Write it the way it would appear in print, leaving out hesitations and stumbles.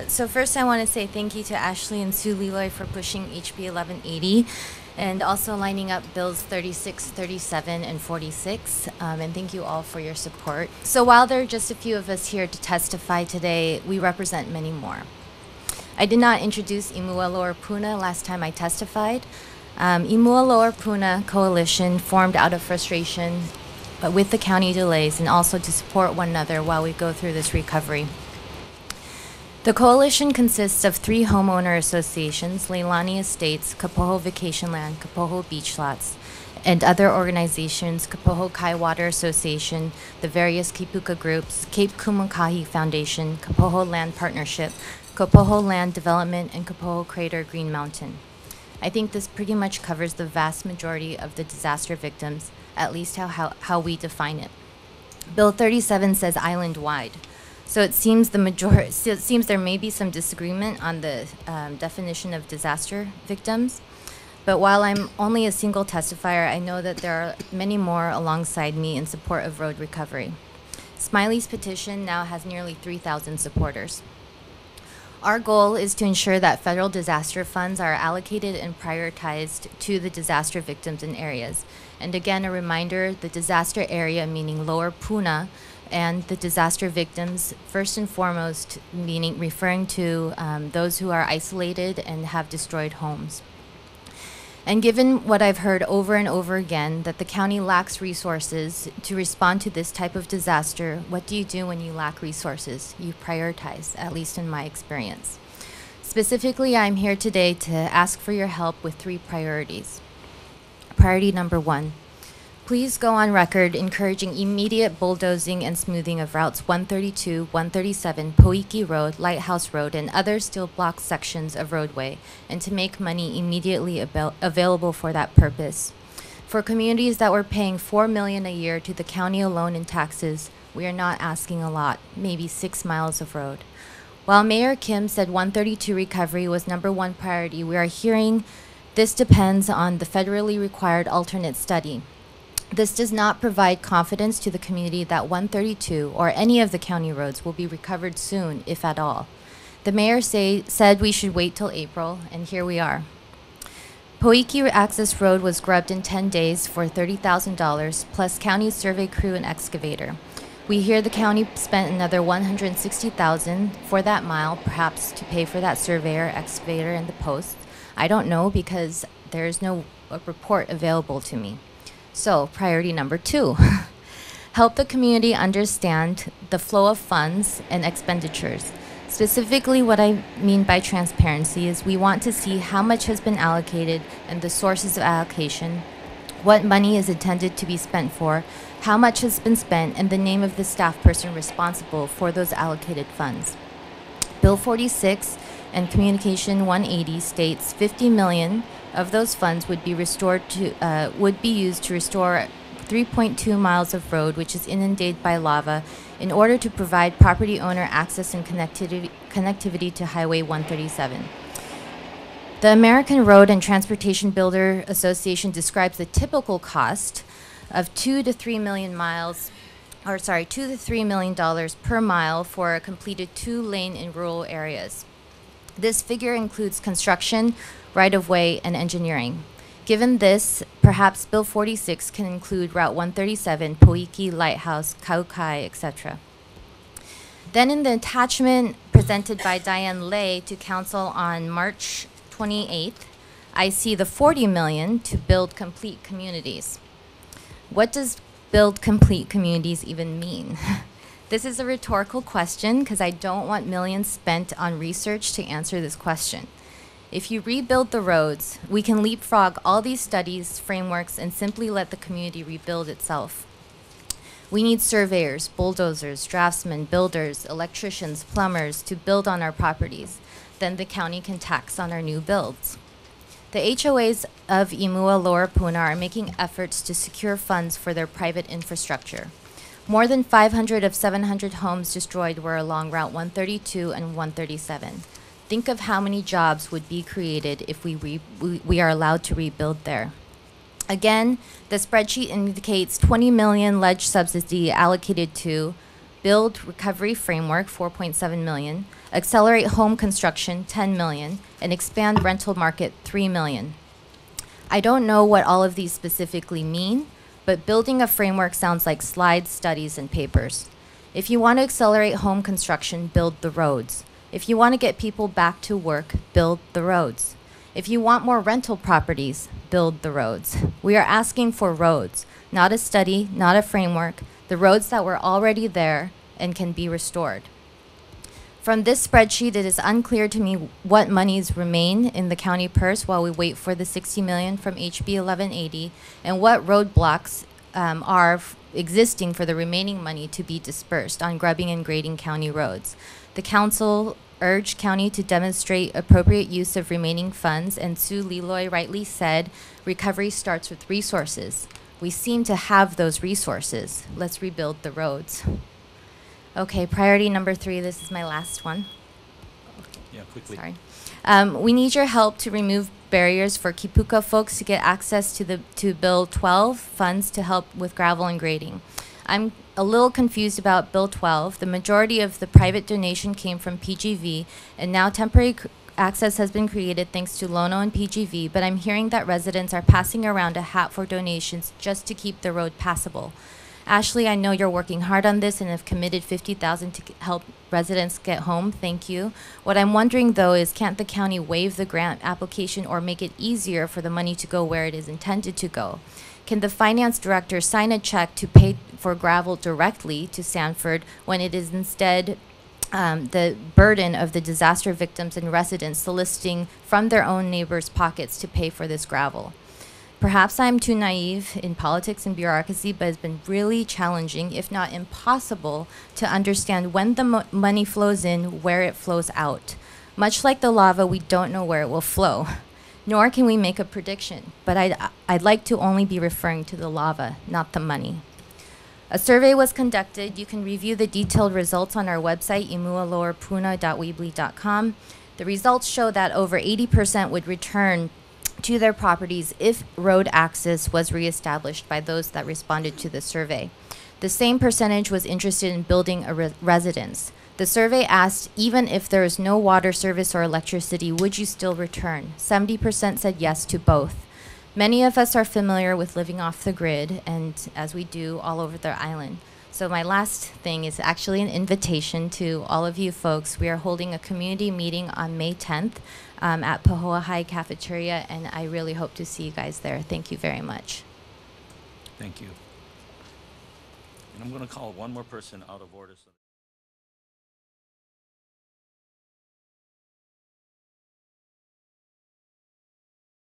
So first, I want to say thank you to Ashley and Sue Leloy for pushing HB 1180 and also lining up bills 36, 37, and 46. And thank you all for your support. So while there are just a few of us here to testify today, we represent many more. I did not introduce Imua Lower Puna last time I testified. Imua Lower Puna Coalition formed out of frustration with the county delays and also to support one another while we go through this recovery. The coalition consists of 3 homeowner associations, Leilani Estates, Kapoho Vacation Land, Kapoho Beach Lots, and other organizations, Kapoho Kai Water Association, the various Kipuka groups, Cape Kumukahi Foundation, Kapoho Land Partnership, Kapoho Land Development, and Kapoho Crater Green Mountain. I think this pretty much covers the vast majority of the disaster victims, at least how we define it. Bill 37 says island-wide. So it seems there may be some disagreement on the definition of disaster victims. But while I'm only a single testifier, I know that there are many more alongside me in support of road recovery. Smiley's petition now has nearly 3,000 supporters. Our goal is to ensure that federal disaster funds are allocated and prioritized to the disaster victims in areas. And again, a reminder, the disaster area meaning Lower Puna, and the disaster victims, first and foremost, referring to those who are isolated and have destroyed homes. And given what I've heard over and over again, that the county lacks resources to respond to this type of disaster, what do you do when you lack resources? You prioritize, at least in my experience. Specifically, I'm here today to ask for your help with 3 priorities. Priority number 1. Please go on record encouraging immediate bulldozing and smoothing of routes 132, 137, Poiki Road, Lighthouse Road, and other steel block sections of roadway, and to make money immediately available for that purpose. For communities that were paying $4 million a year to the county alone in taxes, we are not asking a lot, maybe 6 miles of road. While Mayor Kim said 132 recovery was number 1 priority, we are hearing this depends on the federally required alternate study. This does not provide confidence to the community that 132 or any of the county roads will be recovered soon, if at all. The mayor said we should wait till April, and here we are. Poiki Access Road was grubbed in 10 days for $30,000 plus county survey crew and excavator. We hear the county spent another $160,000 for that mile, perhaps to pay for that surveyor, excavator, and the post. I don't know because there is no report available to me. So, priority number 2, help the community understand the flow of funds and expenditures. Specifically, what I mean by transparency is we want to see how much has been allocated and the sources of allocation, what money is intended to be spent for, how much has been spent, and the name of the staff person responsible for those allocated funds. Bill 46 and Communication 180 states $50 million of those funds would be used to restore 3.2 miles of road which is inundated by lava in order to provide property owner access and connectivity to Highway 137. The American Road and Transportation Builder Association describes the typical cost of $2 to $3 million per mile for a completed 2-lane in rural areas. This figure includes construction, right-of-way, and engineering. Given this, perhaps Bill 46 can include Route 137, Poiki, Lighthouse, Kaukai, etc. Then in the attachment presented by Diane Lay to Council on March 28th, I see the $40 million to build complete communities. What does build complete communities even mean? This is a rhetorical question because I don't want millions spent on research to answer this question. If you rebuild the roads, we can leapfrog all these studies, frameworks, and simply let the community rebuild itself. We need surveyors, bulldozers, draftsmen, builders, electricians, plumbers to build on our properties. Then the county can tax on our new builds. The HOAs of Imua Lower Puna are making efforts to secure funds for their private infrastructure. More than 500 of 700 homes destroyed were along Route 132 and 137. Think of how many jobs would be created if we are allowed to rebuild there. Again, the spreadsheet indicates 20 million ledge subsidy allocated to build recovery framework, 4.7 million, accelerate home construction, 10 million, and expand rental market, 3 million. I don't know what all of these specifically mean, but building a framework sounds like slides, studies, and papers. If you want to accelerate home construction, build the roads. If you want to get people back to work, build the roads. If you want more rental properties, build the roads. We are asking for roads, not a study, not a framework, the roads that were already there and can be restored. From this spreadsheet, it is unclear to me what monies remain in the county purse while we wait for the 60 million from HB 1180 and what roadblocks are existing for the remaining money to be dispersed on grubbing and grading county roads. The council urged county to demonstrate appropriate use of remaining funds, and Sue Leloy rightly said, recovery starts with resources. We seem to have those resources. Let's rebuild the roads. Okay, priority number 3, this is my last one. Yeah, quickly. Sorry. We need your help to remove barriers for Kipuka folks to get access to Bill 12 funds to help with gravel and grading. I'm a little confused about Bill 12. The majority of the private donation came from PGV, and now temporary access has been created thanks to Lono and PGV, but I'm hearing that residents are passing around a hat for donations just to keep the road passable. Ashley, I know you're working hard on this and have committed $50,000 to help residents get home. Thank you. What I'm wondering, though, is can't the county waive the grant application or make it easier for the money to go where it is intended to go? Can the finance director sign a check to pay for gravel directly to Sanford when it is instead the burden of the disaster victims and residents soliciting from their own neighbors' pockets to pay for this gravel? Perhaps I'm too naive in politics and bureaucracy, but it's been really challenging, if not impossible, to understand when the money flows in, where it flows out. Much like the lava, we don't know where it will flow, nor can we make a prediction. But I'd like to only be referring to the lava, not the money. A survey was conducted. You can review the detailed results on our website, imualowerpuna.weebly.com. The results show that over 80% would return to their properties if road access was reestablished by those that responded to the survey. The same percentage was interested in building a residence. The survey asked, even if there is no water service or electricity, would you still return? 70% said yes to both. Many of us are familiar with living off the grid, and as we do all over the island. So my last thing is actually an invitation to all of you folks. We are holding a community meeting on May 10th at Pahoa High Cafeteria, and I really hope to see you guys there. Thank you very much. Thank you. And I'm going to call one more person out of order.